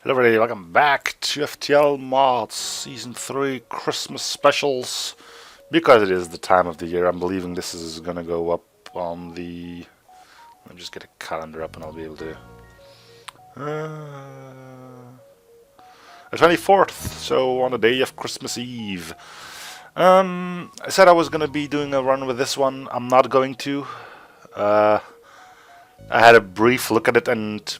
Hello everybody, welcome back to FTL Mods Season 3 Christmas Specials. Because it is the time of the year, I'm believing this is gonna go up on the... Let me just get a calendar up and I'll be able to... The 24th, so on the day of Christmas Eve. I said I was gonna be doing a run with this one. I'm not going to. I had a brief look at it and...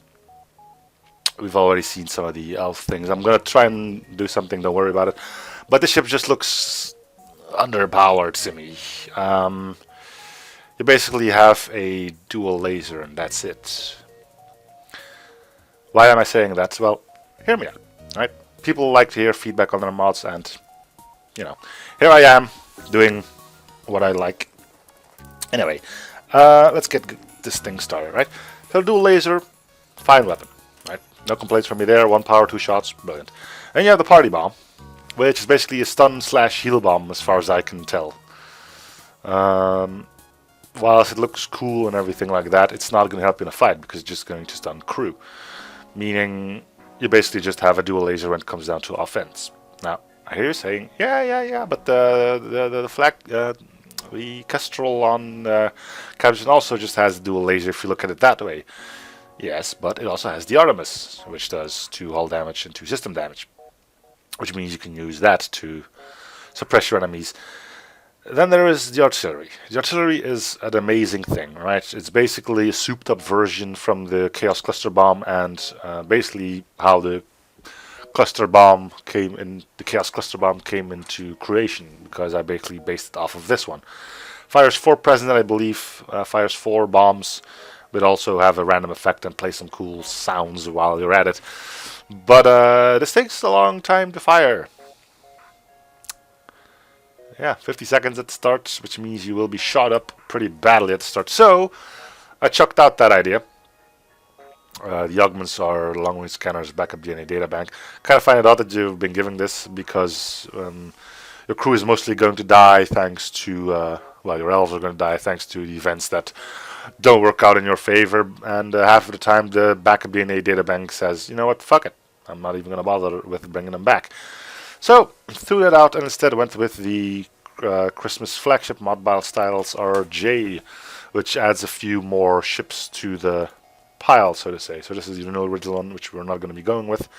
We've already seen some of the elf things. I'm gonna try and do something, don't worry about it. But the ship just looks underpowered to me. You basically have a dual laser and that's it. Why am I saying that? Well, hear me out, right? People like to hear feedback on their mods and, you know, here I am doing what I like. Anyway, let's get this thing started, right? So dual laser, fine weapon. No complaints from me there. 1 power, 2 shots, brilliant. And you have the party bomb, which is basically a stun slash heal bomb as far as I can tell. Whilst it looks cool and everything like that, it's not going to help you in a fight because it's just going to stun crew. Meaning you basically just have a dual laser when it comes down to offense. Now, I hear you saying, yeah, but the Kestrel on Captain also just has a dual laser if you look at it that way. Yes, but it also has the Artemis, which does 2 hull damage and 2 system damage. Which means you can use that to suppress your enemies. Then there is the artillery. The artillery is an amazing thing, right? It's basically a souped up version from the Chaos Cluster Bomb and basically how the Chaos Cluster Bomb came into creation, because I basically based it off of this one. Fires 4 present, I believe, fires 4 bombs. But also have a random effect and play some cool sounds while you're at it. But this takes a long time to fire. Yeah, 50 seconds at the start, which means you will be shot up pretty badly at the start. So, I chucked out that idea. The augments are long-range scanners, backup DNA data bank. Kind of find it odd that you've been giving this because your crew is mostly going to die thanks to... well, your elves are going to die thanks to the events that... don't work out in your favor, and half of the time the backup DNA databank says, you know what, fuck it, I'm not even going to bother with bringing them back. So, threw that out and instead went with the Christmas flagship modbile StylesRJ, which adds a few more ships to the pile, so to say. So this is the original one, which we're not going to be going with.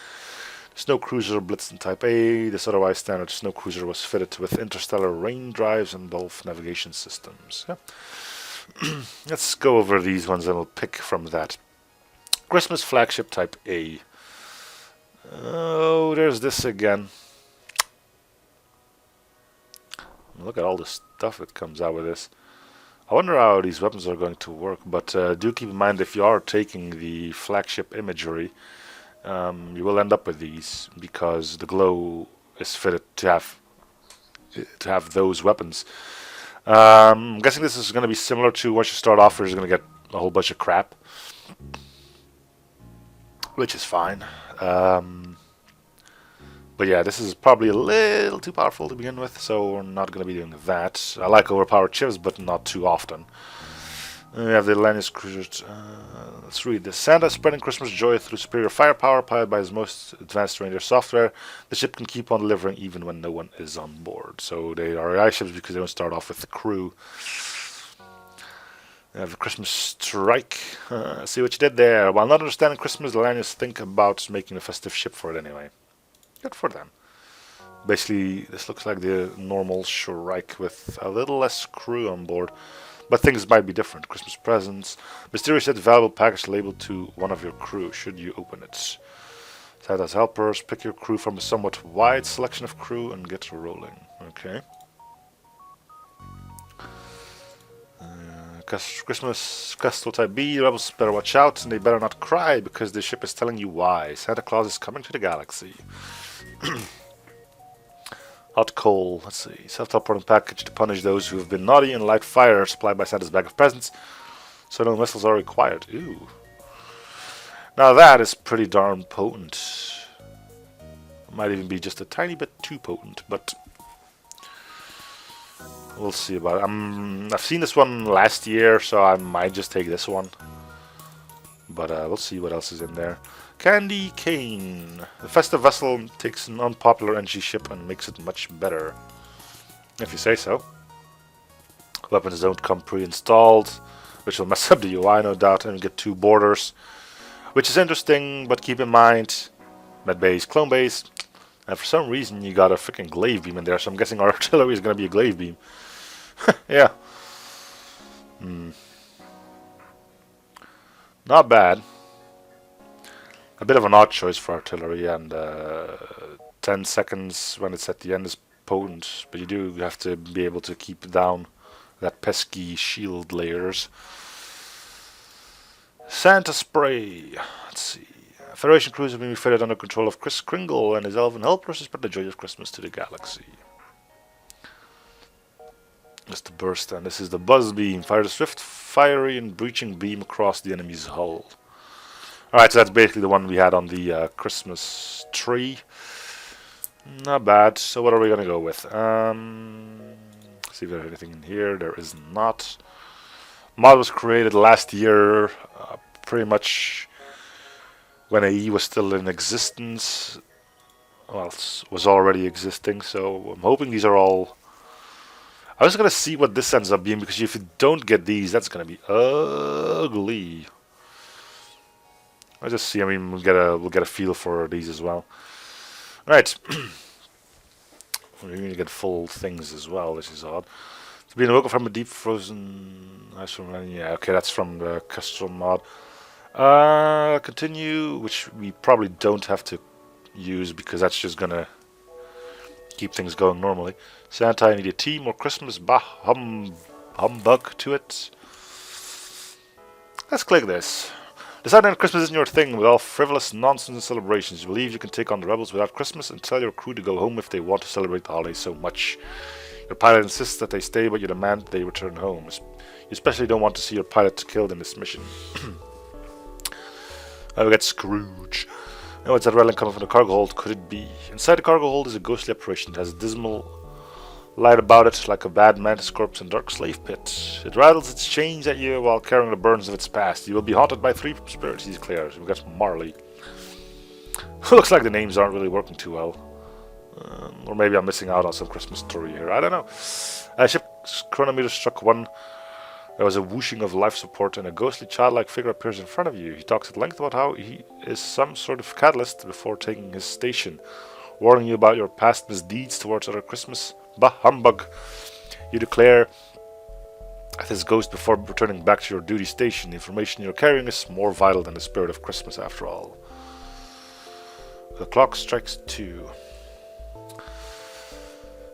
Snow Cruiser Blitzen Type A. This otherwise standard Snow Cruiser was fitted with interstellar rain drives and both navigation systems. Yeah. Let's go over these ones and we'll pick from that. Christmas flagship type A. Oh, there's this again. Look at all the stuff that comes out with this. I wonder how these weapons are going to work, but do keep in mind if you are taking the flagship imagery, you will end up with these because the glow is fitted to have those weapons. I'm guessing this is going to be similar to once you start off, you're just going to get a whole bunch of crap, which is fine. But yeah, this is probably a little too powerful to begin with, so we're not going to be doing that. I like overpowered ships, but not too often. We have the Lannis Cruiser. Let's read this. Santa spreading Christmas joy through superior firepower, powered by his most advanced reindeer software. The ship can keep on delivering even when no one is on board. So they are AI ships because they don't start off with the crew. They have a Christmas strike. See what you did there. While not understanding Christmas, the Lannis think about making a festive ship for it anyway. Good for them. Basically, this looks like the normal strike with a little less crew on board. But things might be different. Christmas presents. Mysterious yet valuable package labeled to one of your crew. Should you open it? Santa's helpers. Pick your crew from a somewhat wide selection of crew and get rolling. Okay. Christmas Castle Type B. Rebels better watch out and they better not cry because the ship is telling you why. Santa Claus is coming to the galaxy. Hot coal, let's see, self-teleporting package to punish those who have been naughty and light fire supplied by Santa's bag of presents, so no missiles are required. Ooh. Now that is pretty darn potent. Might even be just a tiny bit too potent, but we'll see about it. I've seen this one last year, so I might just take this one. but we'll see what else is in there. Candy cane. The festive vessel takes an unpopular NG ship and makes it much better, if you say so. Weapons don't come pre-installed, which will mess up the UI, no doubt, and we get 2 borders, which is interesting, but keep in mind, med base, clone base, and for some reason you got a freaking glaive beam in there, so I'm guessing our artillery is going to be a glaive beam. Yeah. Not bad. A bit of an odd choice for artillery, and 10 seconds when it's at the end is potent, but you do have to be able to keep down that pesky shield layers. Santa spray. Let's see. Federation crews have been refitted under control of Kris Kringle and his elven helpers to spread the joy of Christmas to the galaxy. That's the burst, and this is the buzz beam. Fires a swift, fiery, and breaching beam across the enemy's hull. Alright, so that's basically the one we had on the Christmas tree. Not bad. So what are we going to go with? See if there's anything in here. There is not. Mod was created last year, pretty much when AE was still in existence. Well, it was already existing, so I'm hoping these are all... I was going to see what this ends up being, because if you don't get these, that's going to be ugly. I'll just see. I mean, we'll get a feel for these as well. Right. We're going to get full things as well, which is odd. To be awoken from a deep frozen ice from yeah, okay, that's from the custom mod. Continue, which we probably don't have to use because that's just gonna keep things going normally. Santa, I need a tea, more Christmas, bah, humbug to it. Let's click this. Deciding that Christmas isn't your thing with all frivolous nonsense and celebrations. You believe you can take on the rebels without Christmas and tell your crew to go home if they want to celebrate the holiday so much. Your pilot insists that they stay, but you demand that they return home. You especially don't want to see your pilot killed in this mission. We get Scrooge. Oh, it's that rattling coming from the cargo hold. Could it be? Inside the cargo hold is a ghostly apparition. It has a dismal light about it, like a bad mantis corpse in a dark slave pit. It rattles its chains at you while carrying the burdens of its past. You will be haunted by 3 spirits, he declares. We got Marley. Looks like the names aren't really working too well. Or maybe I'm missing out on some Christmas story here. I don't know. Ship's chronometer struck 1. There was a whooshing of life support, and a ghostly childlike figure appears in front of you. He talks at length about how he is some sort of catalyst before taking his station, warning you about your past misdeeds towards other Christmas. Bah humbug! You declare at this ghost before returning back to your duty station. The information you're carrying is more vital than the spirit of Christmas, after all. The clock strikes 2.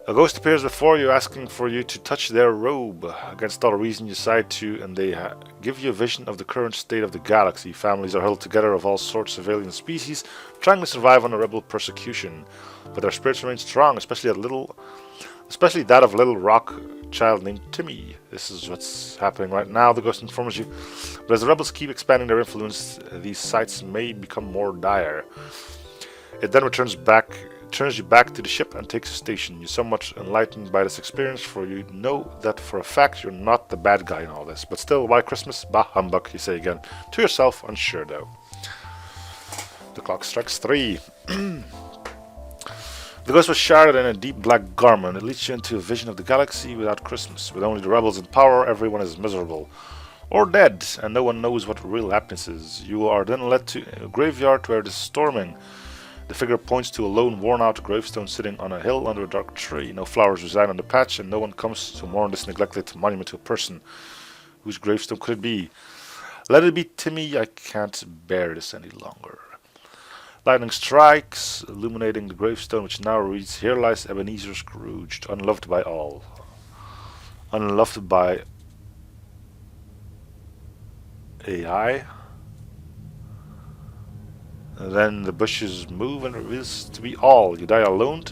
A ghost appears before you, asking for you to touch their robe. Against all reason, you decide to, and they give you a vision of the current state of the galaxy. Families are held together of all sorts of alien species, trying to survive under rebel persecution. But their spirits remain strong, especially that of little rock child named Timmy. This is what's happening right now, the ghost informs you. But as the rebels keep expanding their influence, these sights may become more dire. It then turns you back to the ship and takes a station. You're somewhat enlightened by this experience, for you know that for a fact you're not the bad guy in all this. But still, why Christmas? Bah humbug, you say again. To yourself, unsure though. The clock strikes 3. The ghost was shrouded in a deep black garment. It leads you into a vision of the galaxy without Christmas. With only the rebels in power, everyone is miserable. Or dead, and no one knows what real happiness is. You are then led to a graveyard where it is storming. The figure points to a lone, worn-out gravestone sitting on a hill under a dark tree. No flowers reside on the patch, and no one comes to mourn this neglected monument to a person. Whose gravestone could it be? Let it be Timmy. I can't bear this any longer. Lightning strikes, illuminating the gravestone, which now reads, "Here lies Ebenezer Scrooge, unloved by all. Unloved by AI." And then the bushes move and reveals to be all. You die alone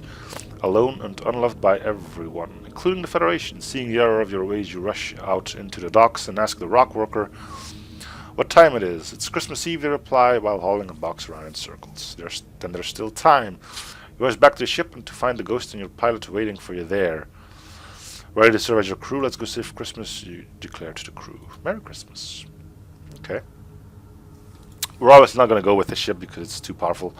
and unloved by everyone, including the Federation. Seeing the error of your ways, you rush out into the docks and ask the rock worker what time it is. It's Christmas Eve, they reply, while hauling a box around in circles. There's still time. You rush back to the ship and to find the ghost and your pilot waiting for you there. Ready to serve as your crew? Let's go save Christmas, you declare to the crew. Merry Christmas. Okay. We're obviously not going to go with the ship because it's too powerful.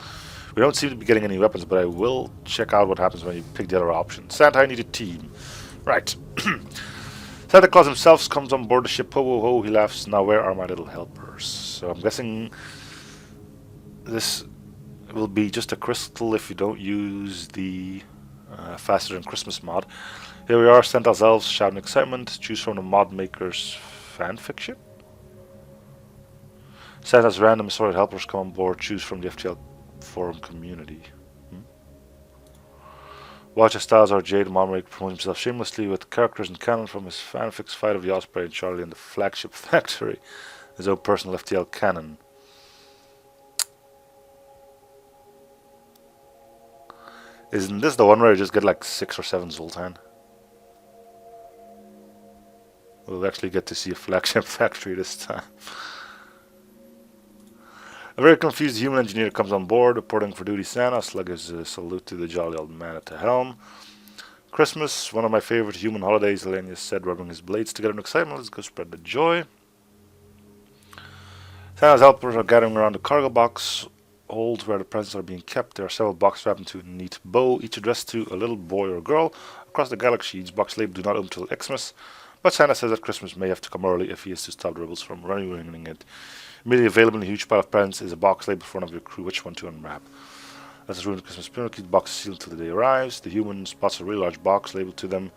We don't seem to be getting any weapons, but I will check out what happens when you pick the other option. Santa, I need a team. Right. Santa Claus himself comes on board the ship. Ho, ho, ho, he laughs. Now where are my little helpers? So I'm guessing this will be just a crystal if you don't use the Faster Than Christmas mod. Here we are, Santa's elves shouting excitement. Choose from the mod maker's fanfiction. Santa's random assorted helpers come on board. Choose from the FTL forum community. Watch as StylesRJ, the mod maker, promotes himself shamelessly with characters and canon from his fanfics Fight of the Osprey and Charlie in the Flagship Factory. His own personal FTL canon. Isn't this the one where you just get like 6 or 7 Zoltan? We'll actually get to see a Flagship Factory this time. A very confused human engineer comes on board, reporting for duty. Santa. Slug gives a salute to the jolly old man at the helm. Christmas, one of my favorite human holidays, Elenius said, rubbing his blades together in excitement. Let's go spread the joy. Santa's helpers are gathering around the cargo box hold where the presents are being kept. There are several boxes wrapped into a neat bow, each addressed to a little boy or girl across the galaxy. Each box labeled do not open till Xmas, but Santa says that Christmas may have to come early if he is to stop the rebels from ruining it. Immediately available in a huge pile of presents is a box labeled for one of your crew. Which one to unwrap? As it's ruined the Christmas spirit, keep the box sealed until the day arrives. The human spots a really large box labeled to them.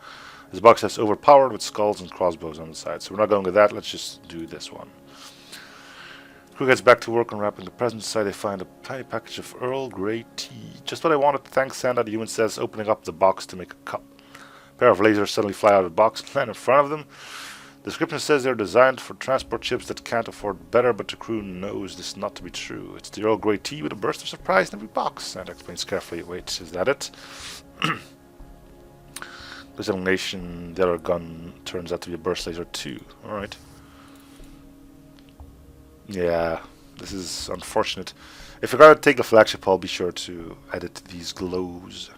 This box has overpowered with skulls and crossbows on the side. So we're not going with that. Let's just do this one. Crew gets back to work unwrapping the presents. Inside they find a tiny package of Earl Grey tea. Just what I wanted. Thanks, Santa. The human says, opening up the box to make a cup. A pair of lasers suddenly fly out of the box and land in front of them. The description says they're designed for transport ships that can't afford better, but the crew knows this not to be true. It's the Earl Grey tea with a burst of surprise in every box. Santa explains carefully. Wait, is that it? This elimination, the other gun turns out to be a burst laser too. Alright. Yeah, this is unfortunate. If you're going to take the flagship, I'll be sure to edit these glows.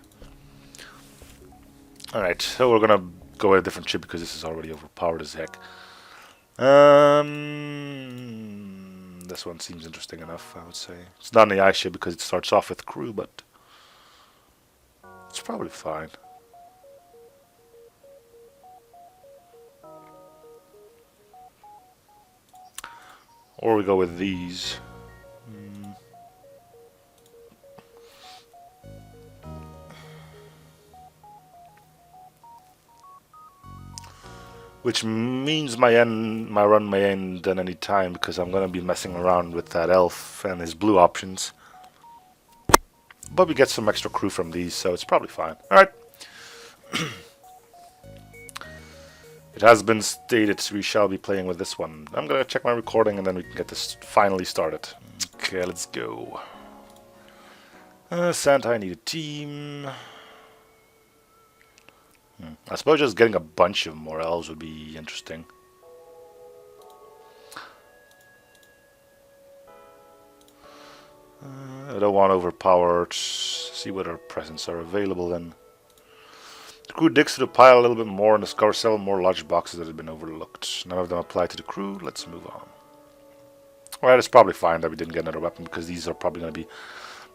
Alright, so we're going to go with a different ship because this is already overpowered as heck. This one seems interesting enough, I would say. It's not an AI ship because it starts off with crew, but it's probably fine. Or we go with these. Which means my run may end at any time because I'm gonna be messing around with that elf and his blue options. But we get some extra crew from these, so it's probably fine. Alright. It has been stated we shall be playing with this one. I'm gonna check my recording and then we can get this finally started. Okay, let's go. Santa, I need a team. I suppose just getting a bunch of more elves would be interesting. I don't want overpowered. See what our presents are available then. The crew digs to the pile a little bit more and discovers several more large boxes that have been overlooked. None of them apply to the crew. Let's move on. Well, it's probably fine that we didn't get another weapon because these are probably going to be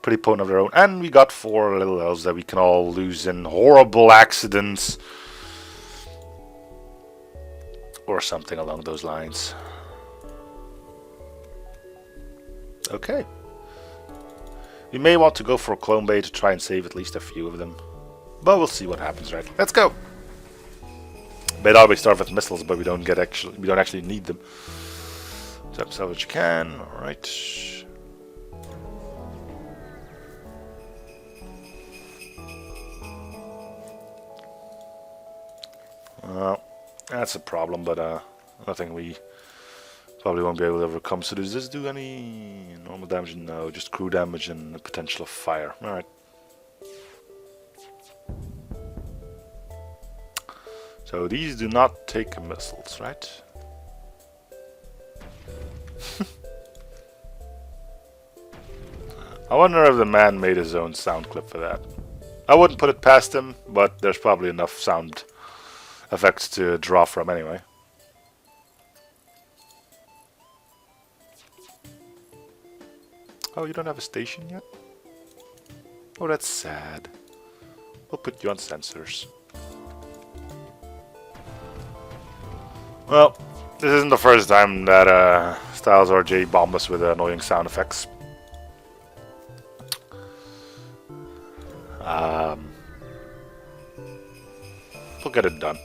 pretty potent of their own. And we got 4 little elves that we can all lose in horrible accidents. Or something along those lines. Okay. We may want to go for a clone bay to try and save at least a few of them. But we'll see what happens, right? Let's go! They'd always start with missiles, but we don't actually need them. So sell what you can, alright. Well, that's a problem, but nothing we probably won't be able to overcome. So does this do any normal damage? No, just crew damage and the potential of fire. Alright. So these do not take missiles, right? I wonder if the man made his own sound clip for that. I wouldn't put it past him, but there's probably enough sound effects to draw from anyway. Oh, you don't have a station yet? Oh, that's sad. We'll put you on sensors. Well, this isn't the first time that StylesRJ bombed us with annoying sound effects. We'll get it done.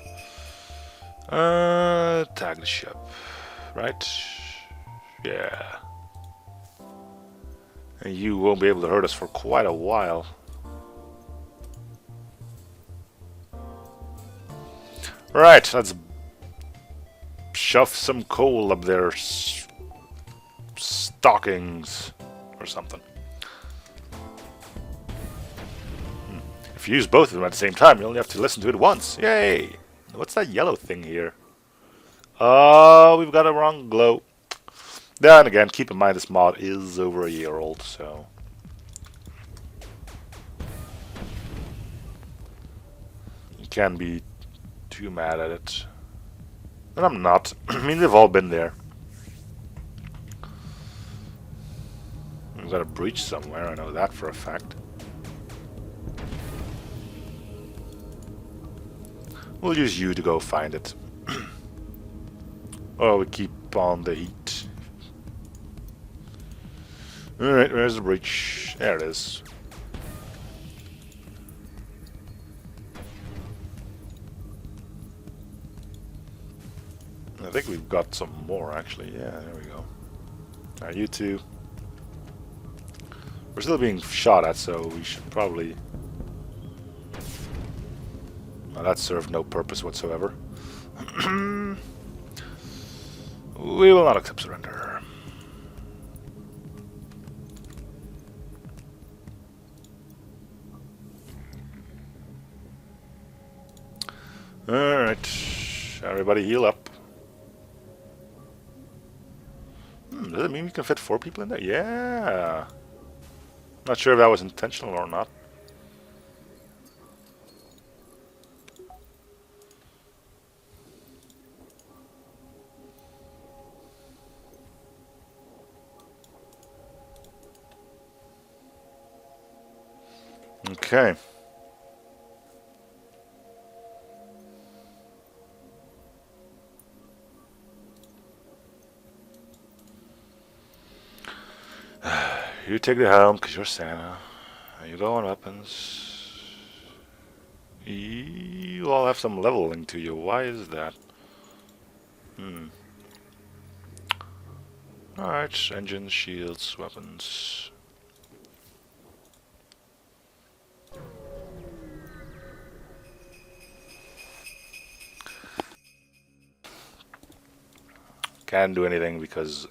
Tag the ship, right? Yeah. And you won't be able to hurt us for quite a while. Right, let's shove some coal up their stockings or something. If you use both of them at the same time, you only have to listen to it once. Yay! What's that yellow thing here? Oh, we've got a wrong glow. Then again, keep in mind this mod is over a year old, so... you can't be too mad at it. And I'm not. I mean, they've all been there. We've got a breach somewhere, I know that for a fact. We'll use you to go find it. Oh, we keep on the heat. Alright, where's the breach? There it is. I think we've got some more, actually. Yeah, there we go. Alright, you two. We're still being shot at, so we should probably... well, that served no purpose whatsoever. We will not accept surrender. Alright. Everybody heal up. Does it mean we can fit 4 people in there? Yeah. Not sure if that was intentional or not. Okay. You take the helm because you're Santa. You go on weapons. You all have some leveling to you. Why is that? Alright, engines, shields, weapons. Can't do anything because...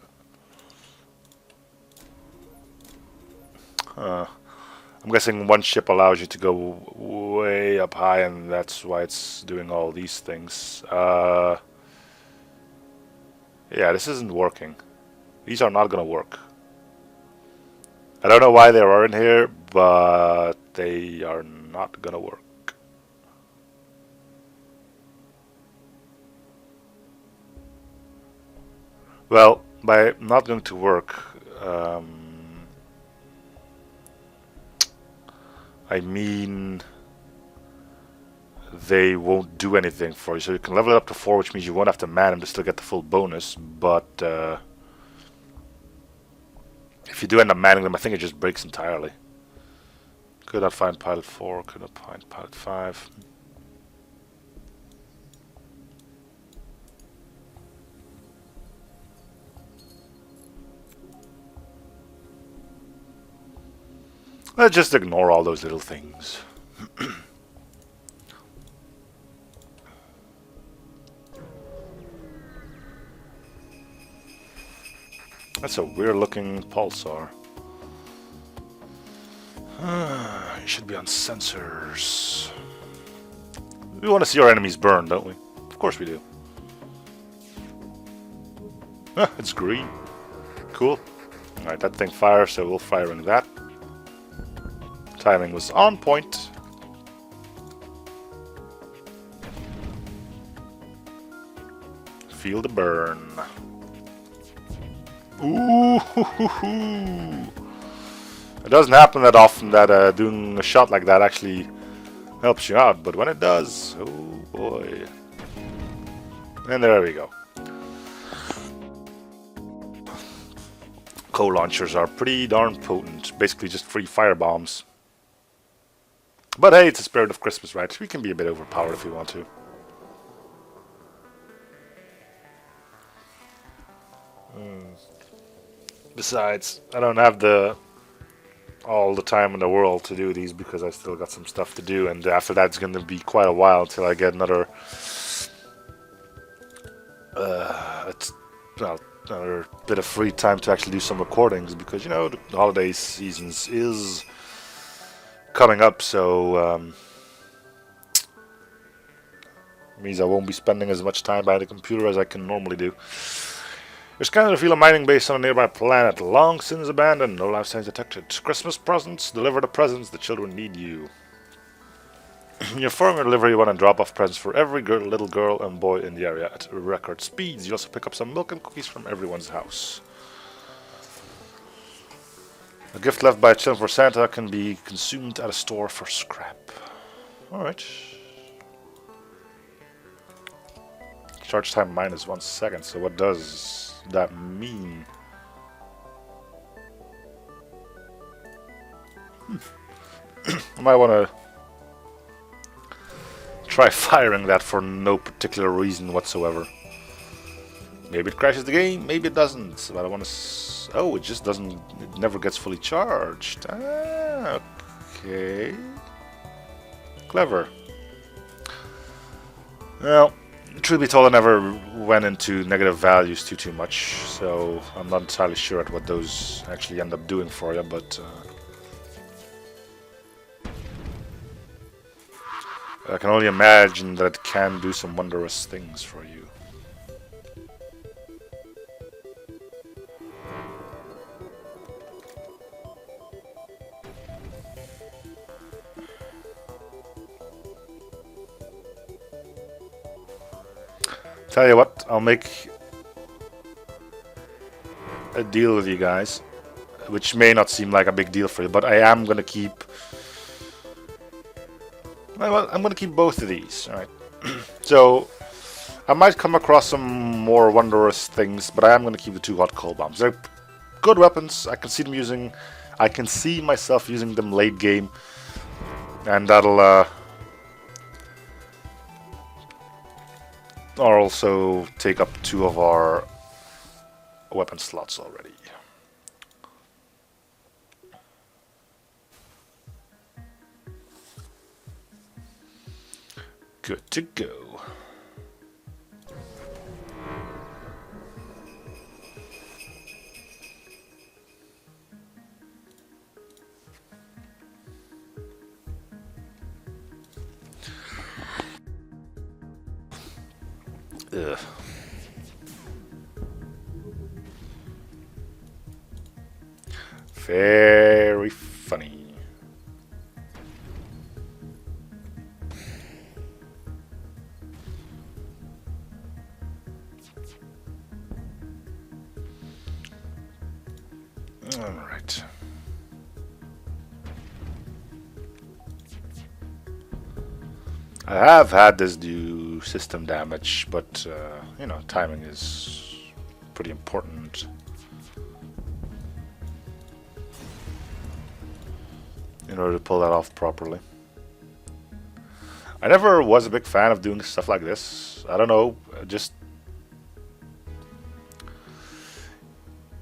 I'm guessing one ship allows you to go way up high, and that's why it's doing all these things. Yeah, this isn't working. These are not gonna work. I don't know why they are in here, but they are not gonna work. Well, by not going to work, I mean they won't do anything for you. So you can level it up to 4, which means you won't have to man them to still get the full bonus, but if you do end up manning them, I think it just breaks entirely. Could not find pilot 4, could not find pilot 5. Let's just ignore all those little things. That's a weird looking pulsar. You should be on sensors. We want to see our enemies burn, don't we? Of course we do. It's green. Cool. Alright, that thing fires, so we'll firing that. Timing was on point. Feel the burn. Ooh, hoo, hoo, hoo. It doesn't happen that often that doing a shot like that actually helps you out, but when it does, oh boy. And there we go. Coal launchers are pretty darn potent, basically just free fire bombs. But hey, it's the spirit of Christmas, right? We can be a bit overpowered if we want to. Besides, I don't have all the time in the world to do these because I still got some stuff to do, and after that it's going to be quite a while until I get another another bit of free time to actually do some recordings, because you know the holiday seasons is coming up, so means I won't be spending as much time by the computer as I can normally do. There's kind of a field of mining base on a nearby planet, long since abandoned, no life signs detected. Christmas presents, deliver the presents, the children need you. You're forming a delivery run and drop off presents for every little girl and boy in the area at record speeds. You also pick up some milk and cookies from everyone's house. A gift left by a children for Santa can be consumed at a store for scrap. Alright. Charge time minus 1 second, so what does that mean? I might want to try firing that for no particular reason whatsoever. Maybe it crashes the game, maybe it doesn't, but I want to oh, it just doesn't, it never gets fully charged. Ah, okay. Clever. Well, truth be told, I never went into negative values too much, so I'm not entirely sure at what those actually end up doing for you, but I can only imagine that it can do some wondrous things for you. Tell you what, I'll make a deal with you guys, which may not seem like a big deal for you, but I am gonna keep. Well, I'm gonna keep both of these. All right. So I might come across some more wondrous things, but I am gonna keep the 2 hot coal bombs. They're good weapons. I can see them using. I can see myself using them late game, and that'll. Or also take up 2 of our weapon slots already. Good to go. Ugh. Very funny. All right. I have had this do system damage, but you know, timing is pretty important in order to pull that off properly. I never was a big fan of doing stuff like this. I don't know, just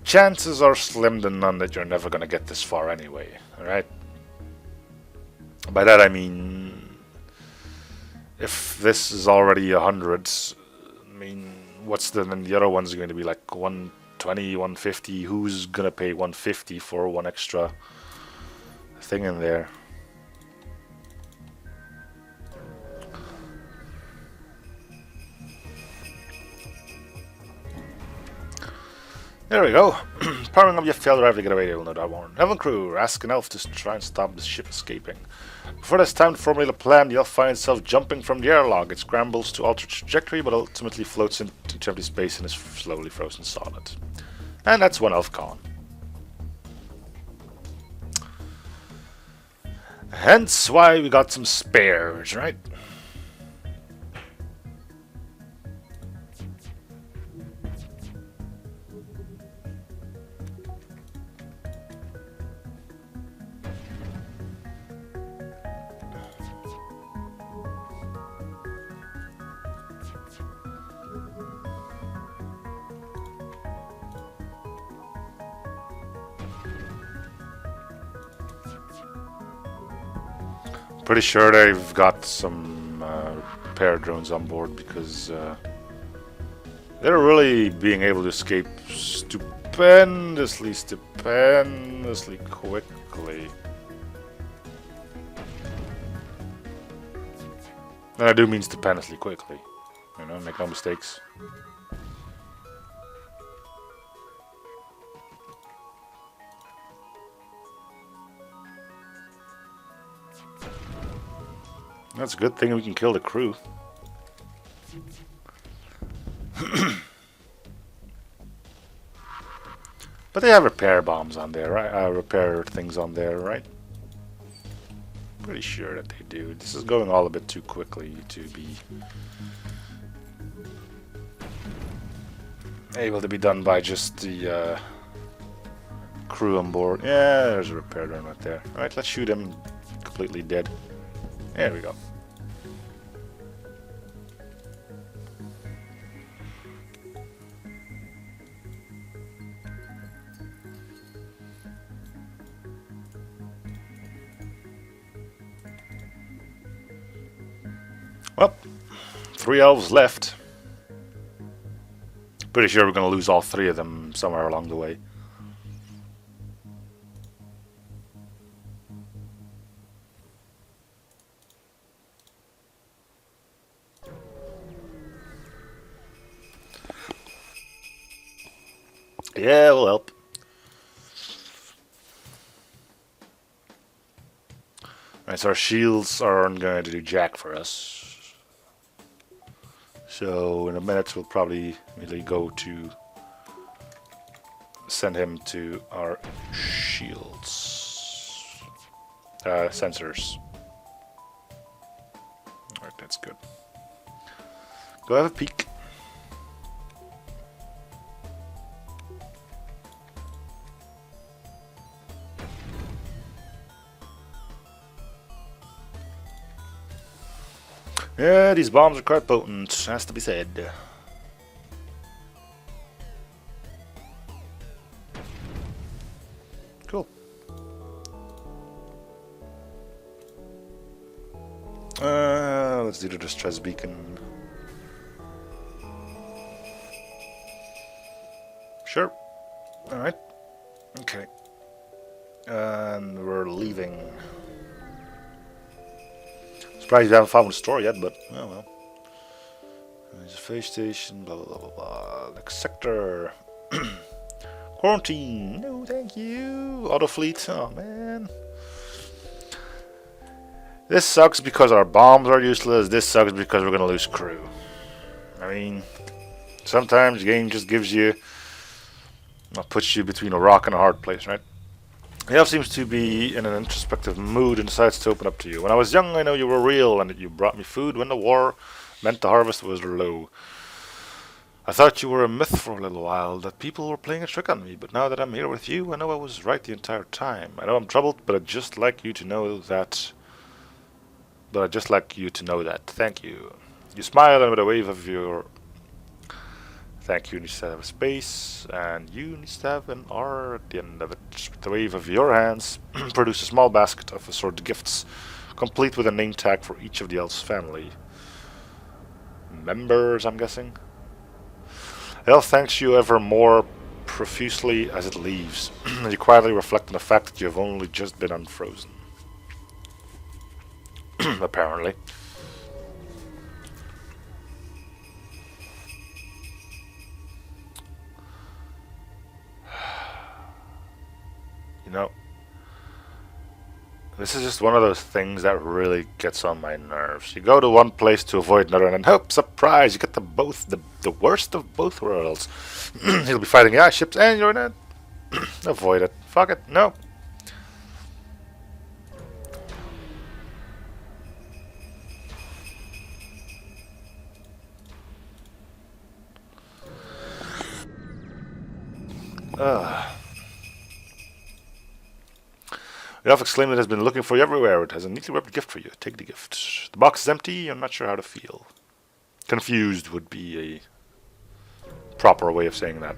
chances are slim to none that you're never gonna get this far anyway. All right. By that I mean, if this is already 100, I mean, what's then the other ones are going to be like 120, 150? Who's gonna pay 150 for one extra thing in there? There we go. Powering up your failed drive to get away, you'll know that one. Heaven crew, ask an elf to try and stop the ship escaping. Before there's time to formulate a plan, you'll find itself jumping from the airlock. It scrambles to alter trajectory, but ultimately floats into empty space and is slowly frozen solid. And that's one elf gone. Hence why we got some spares, right? Pretty sure they've got some repair drones on board because they're really being able to escape stupendously quickly. And I do mean stupendously quickly. You know, make no mistakes. That's a good thing we can kill the crew. But they have repair bombs on there, right? Repair things on there, right? Pretty sure that they do. This is going all a bit too quickly to be able to be done by just the crew on board. Yeah, there's a repair drone right there. Alright, let's shoot him completely dead. There we go. Well, 3 elves left. Pretty sure we're going to lose all 3 of them somewhere along the way. Yeah, we'll help. Alright, so our shields aren't going to do jack for us. So in a minute we'll probably immediately go to send him to our shields. Sensors. Alright, that's good. Go have a peek. Yeah, these bombs are quite potent, has to be said. Cool. Let's do the distress beacon. Sure. Alright. Okay. And we're leaving. Surprised you haven't found the store yet, but oh well. There's a face station, blah blah blah blah blah. Next sector. Quarantine. No, thank you. Auto fleet. Oh man. This sucks because our bombs are useless. This sucks because we're gonna lose crew. I mean, sometimes the game just gives you, puts you between a rock and a hard place, right? The elf seems to be in an introspective mood and decides to open up to you. When I was young, I know you were real and that you brought me food when the war meant the harvest was low. I thought you were a myth for a little while, that people were playing a trick on me, but now that I'm here with you, I know I was right the entire time. I know I'm troubled, but I'd just like you to know that. Thank you. You smile and with a wave of your... Thank you needs to have a space, and you needs to have an R at the end of it. With the wave of your hands, produce a small basket of assorted gifts, complete with a name tag for each of the elf's family members, I'm guessing. Elf thanks you ever more profusely as it leaves. You quietly reflect on the fact that you have only just been unfrozen. Apparently. You know, this is just one of those things that really gets on my nerves. You go to one place to avoid another, and then, hope, surprise, you get the worst of both worlds. You'll be fighting ships, and you're in it. Avoid it. Fuck it. No. The elf exclaimed it has been looking for you everywhere. It has a neatly wrapped gift for you. Take the gift. The box is empty. I'm not sure how to feel. Confused would be a proper way of saying that.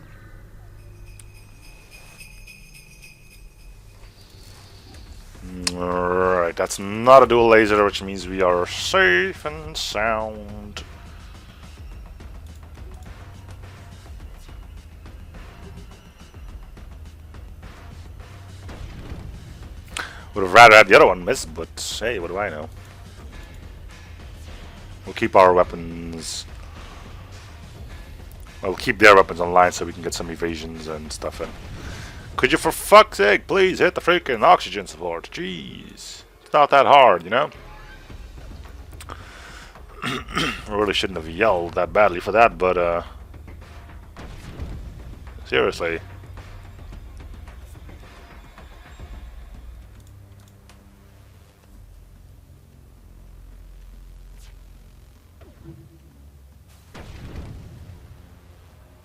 Alright, that's not a dual laser, which means we are safe and sound. Would have rather had the other one miss, but hey, what do I know? We'll keep our weapons. Well, we'll keep their weapons online so we can get some evasions and stuff in. Could you, for fuck's sake, please hit the freaking oxygen support? Jeez. It's not that hard, you know? I really shouldn't have yelled that badly for that, but, seriously.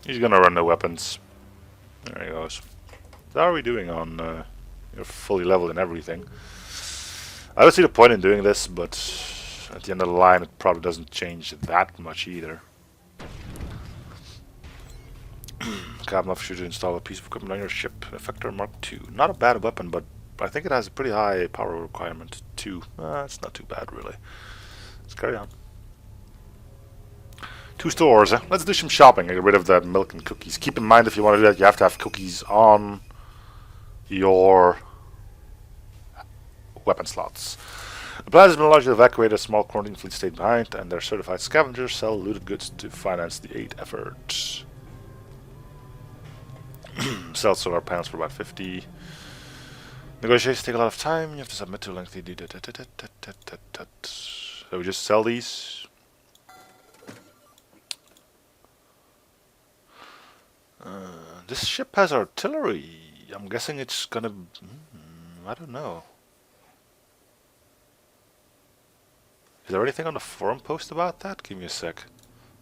He's gonna run the weapons. There he goes. How are we doing on you're fully leveled and everything? I don't see the point in doing this, but at the end of the line it probably doesn't change that much either. Captain officer to install a piece of equipment on your ship. Effector Mark II. Not a bad weapon, but I think it has a pretty high power requirement too. It's not too bad really. Let's carry on. 2 stores. Let's do some shopping and get rid of the milk and cookies. Keep in mind if you want to do that, you have to have cookies on your weapon slots. The plan has been largely evacuated. A small quarantine fleet stayed behind, and their certified scavengers sell looted goods to finance the aid effort. Sell solar panels for about 50. Negotiations take a lot of time. You have to submit to lengthy. So we just sell these. This ship has artillery. I'm guessing it's gonna... I don't know. Is there anything on the forum post about that? Give me a sec.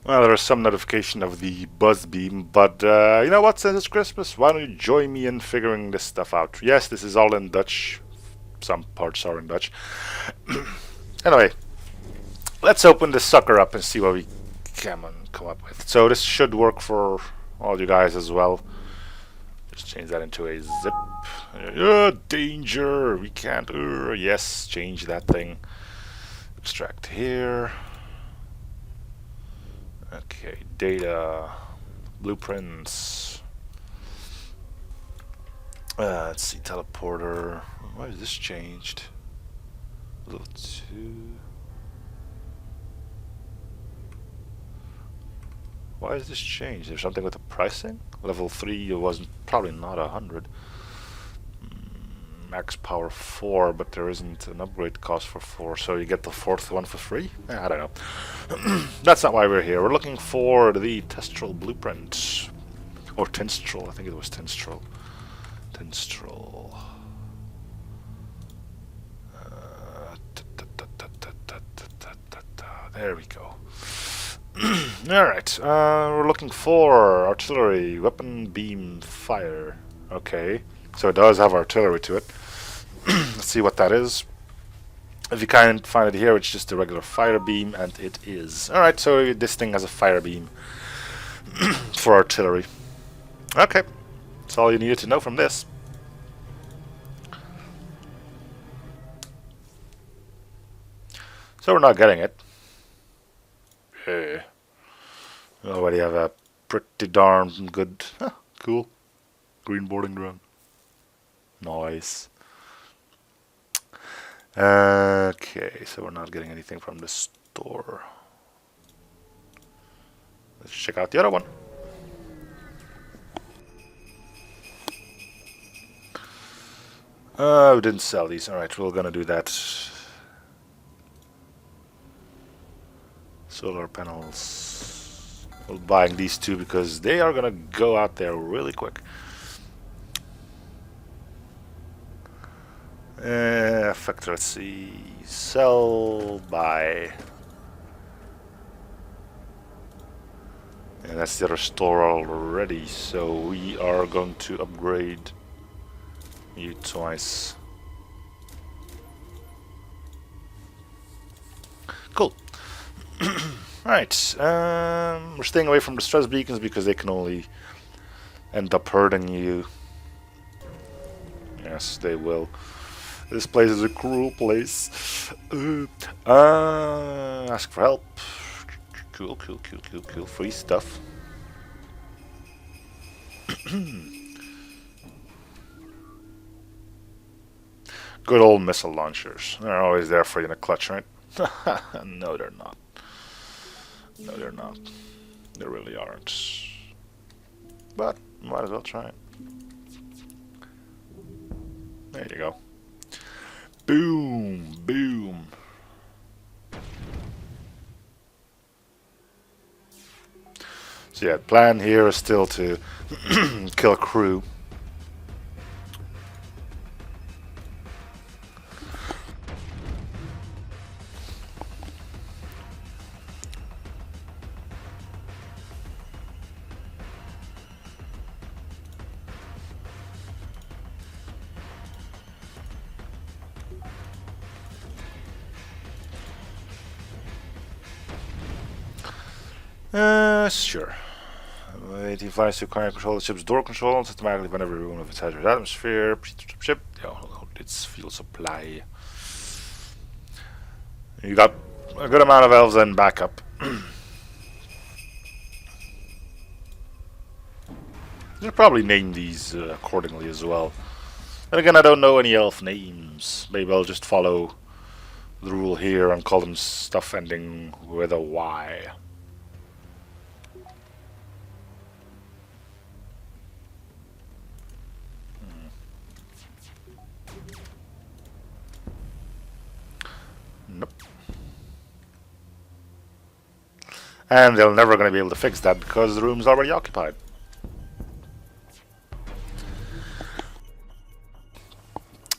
Well, there's some notification of the buzz beam, but you know what? Since it's Christmas, why don't you join me in figuring this stuff out? Yes, this is all in Dutch. Some parts are in Dutch. Anyway, let's open this sucker up and see what we can come up with. So this should work for all you guys as well. Just change that into a zip. Danger! We can't. Yes, change that thing. Extract here. Okay, data, blueprints. Let's see, teleporter. Why is this changed? Level 2. Why is this changed? Is there something with the pricing? Level 3 wasn't probably not 100. Max power 4, but there isn't an upgrade cost for 4, so you get the 4th one for free? I don't know. That's not why we're here. We're looking for the Testral blueprint. Or Tinstrel, I think it was Tinstrel. Tinstrel. There we go. Alright, we're looking for artillery, weapon, beam, fire. Okay, so it does have artillery to it. Let's see what that is. If you can't find it here, it's just a regular fire beam, and it is. Alright, so this thing has a fire beam for artillery. Okay, that's all you needed to know from this. So we're not getting it. Already have a pretty darn good, cool green boarding drone. Nice. Okay, so we're not getting anything from the store. Let's check out the other one. We didn't sell these. Alright, we're gonna do that. Solar panels. We're buying these two because they are gonna go out there really quick. Factor, let's see. Sell, buy. And that's the other store already, so we are going to upgrade you twice. Cool. Right, we're staying away from the stress beacons because they can only end up hurting you. Yes, they will. This place is a cruel place. Ask for help. Cool. Free stuff. Good old missile launchers. They're always there for you in a clutch, right? No, they're not. No, they're not. They really aren't. But might as well try it. There you go. Boom, boom. So yeah, plan here is still to kill a crew. Sure. It flies to current control the ship's door control and systematically when every room of its hazardous atmosphere. Ship. Oh, its fuel supply. You got a good amount of elves in backup. You'll probably name these accordingly as well. And again, I don't know any elf names. Maybe I'll just follow the rule here and call them stuff ending with a Y. Nope. And they're never going to be able to fix that because the room's already occupied.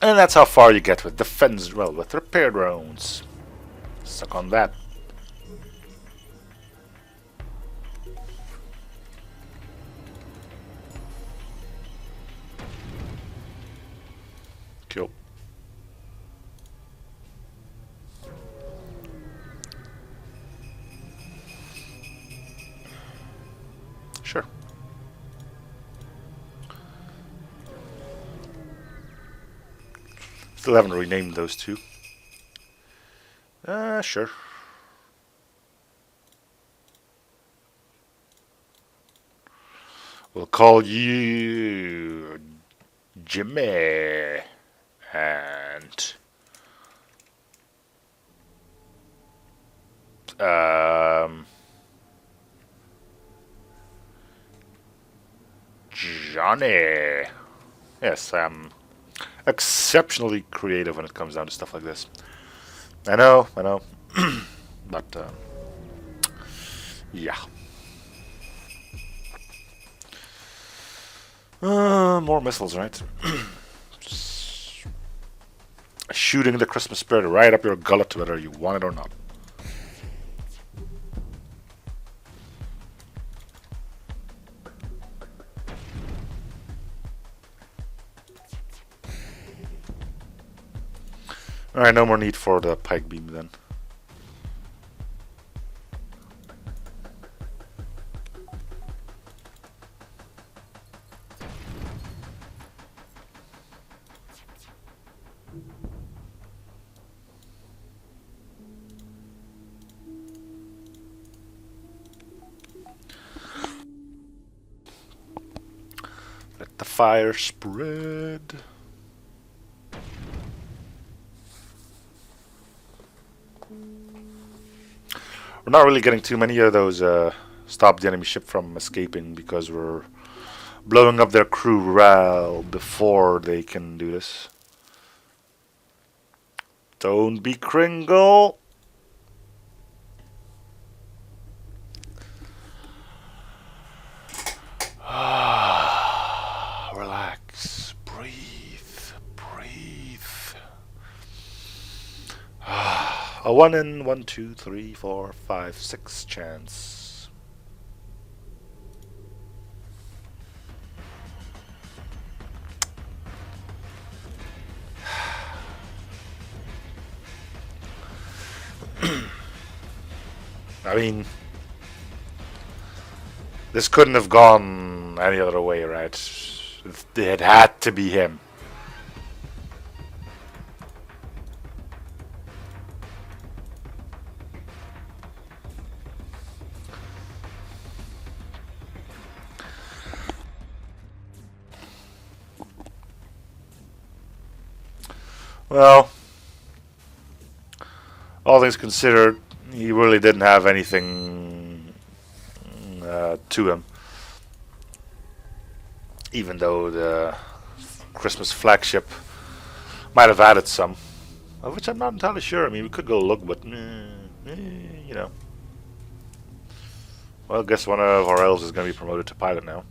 And that's how far you get with defense, well, with repair drones. Suck on that. Cool. Sure. Still haven't renamed those two. Sure. We'll call you Jimmy and Johnny. Yes, I'm exceptionally creative when it comes down to stuff like this. I know, but yeah. More missiles, right? Shooting the Christmas spirit right up your gullet, whether you want it or not. Alright, no more need for the pike beam then. Let the fire spread. We're not really getting too many of those stop the enemy ship from escaping because we're blowing up their crew morale before they can do this. Don't be Kringle. Relax. Breathe. A 1 in 1, 2, 3, 4, 5, 6 chance. I mean, this couldn't have gone any other way, right? It had to be him. Well, all things considered, he really didn't have anything to him. Even though the Christmas flagship might have added some, of which I'm not entirely sure. I mean, we could go look, but you know. Well, I guess one of our elves is going to be promoted to pilot now.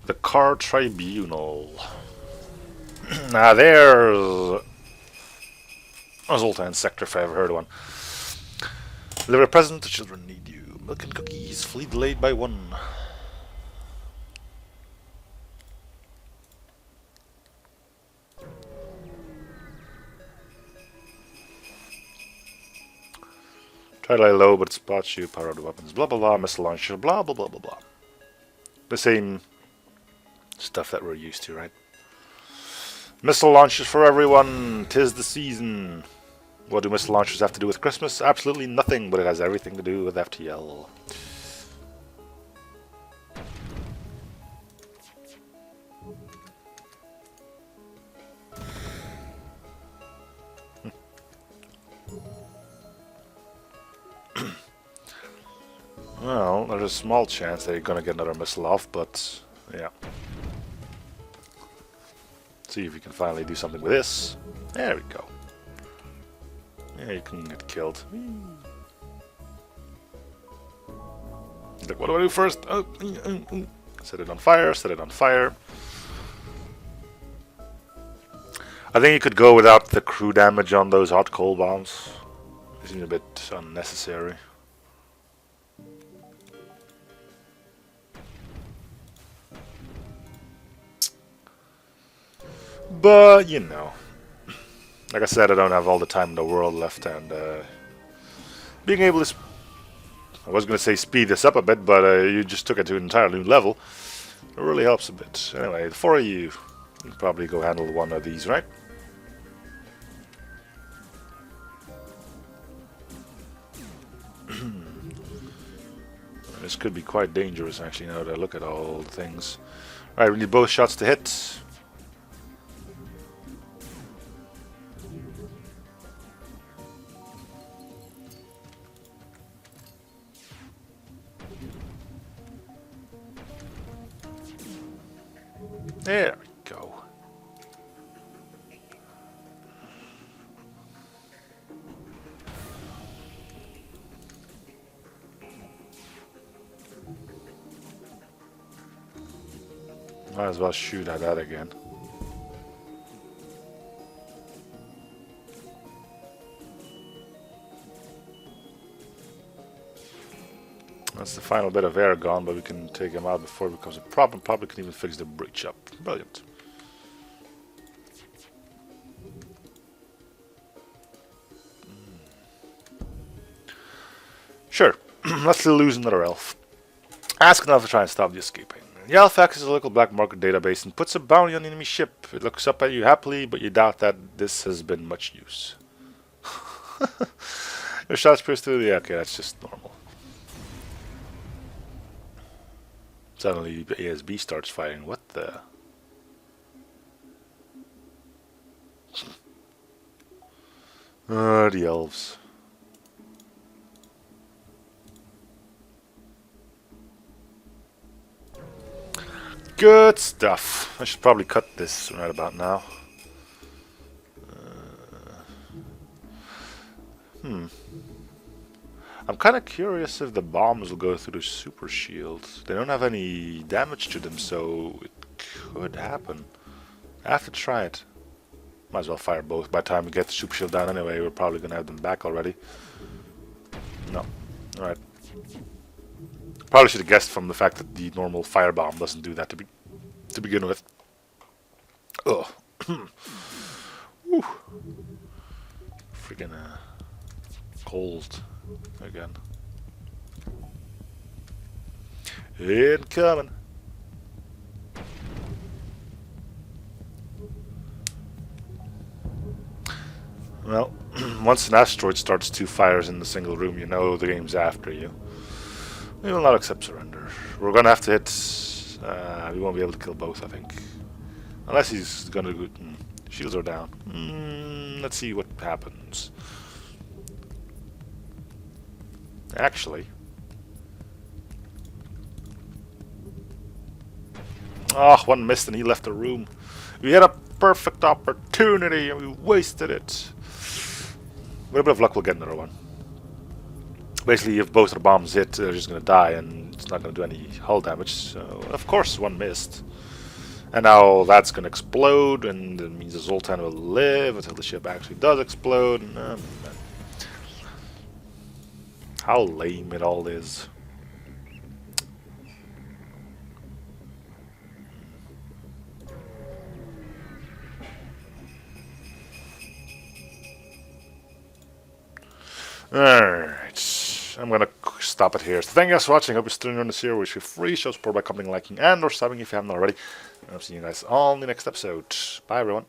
The Car Tribunal. Now there's a Zoltan sector if I ever heard one. Deliver a present, the children need you. Milk and cookies, fleet delayed by 1. Try to lie low, but it spots you. Power of the weapons. Blah blah blah. Missile launcher. Blah blah blah blah blah. The same stuff that we're used to, right? Missile launchers for everyone. 'Tis the season. What do missile launchers have to do with Christmas? Absolutely nothing, but it has everything to do with FTL. Well, there's a small chance that you're gonna get another missile off, but yeah. See if you can finally do something with this. There we go. Yeah, you can get killed. Like, what do I do first? Set it on fire, set it on fire. I think you could go without the crew damage on those hot coal bombs. It seems a bit unnecessary. But, you know, like I said, I don't have all the time in the world left, and being able to, I was going to say speed this up a bit, but you just took it to an entirely new level. It really helps a bit. Anyway, the 4 of you can probably go handle one of these, right? This could be quite dangerous, actually, now that I look at all the things. Alright, we need both shots to hit. There we go. Might as well shoot at that again. That's the final bit of air gone, but we can take him out before it becomes a problem. Probably can even fix the breach up. Brilliant. Sure, let's lose another elf. Ask an elf to try and stop the escaping. The elf accesses a local black market database and puts a bounty on the enemy ship. It looks up at you happily, but you doubt that this has been much use. Your shots pierce through the... Okay, that's just normal. Suddenly ASB starts fighting. What the... The elves. Good stuff. I should probably cut this right about now. I'm kind of curious if the bombs will go through the super shields. They don't have any damage to them, so it could happen. I have to try it. Might as well fire both. By the time we get the super shield down anyway, we're probably going to have them back already. No. Alright. Probably should have guessed from the fact that the normal firebomb doesn't do that to begin with. Ugh. Whew. Freaking cold again. Incoming. Well, once an asteroid starts 2 fires in the single room, you know the game's after you. We will not accept surrender. We're gonna have to hit. We won't be able to kill both, I think, unless he's gonna do. Shields are down. Let's see what happens. Actually, one missed and he left the room. We had a perfect opportunity and we wasted it. With a bit of luck, we'll get another one. Basically, if both of the bombs hit, they're just going to die, and it's not going to do any hull damage. So, of course, one missed. And now that's going to explode, and it means the Zoltan will live until the ship actually does explode. And, how lame it all is. Alright, I'm gonna stop it here. So thank you guys for watching. Hope you're still enjoying the series. Wish you free. Show support by commenting, liking, and or subbing if you haven't already. And I'll see you guys all in the next episode. Bye everyone.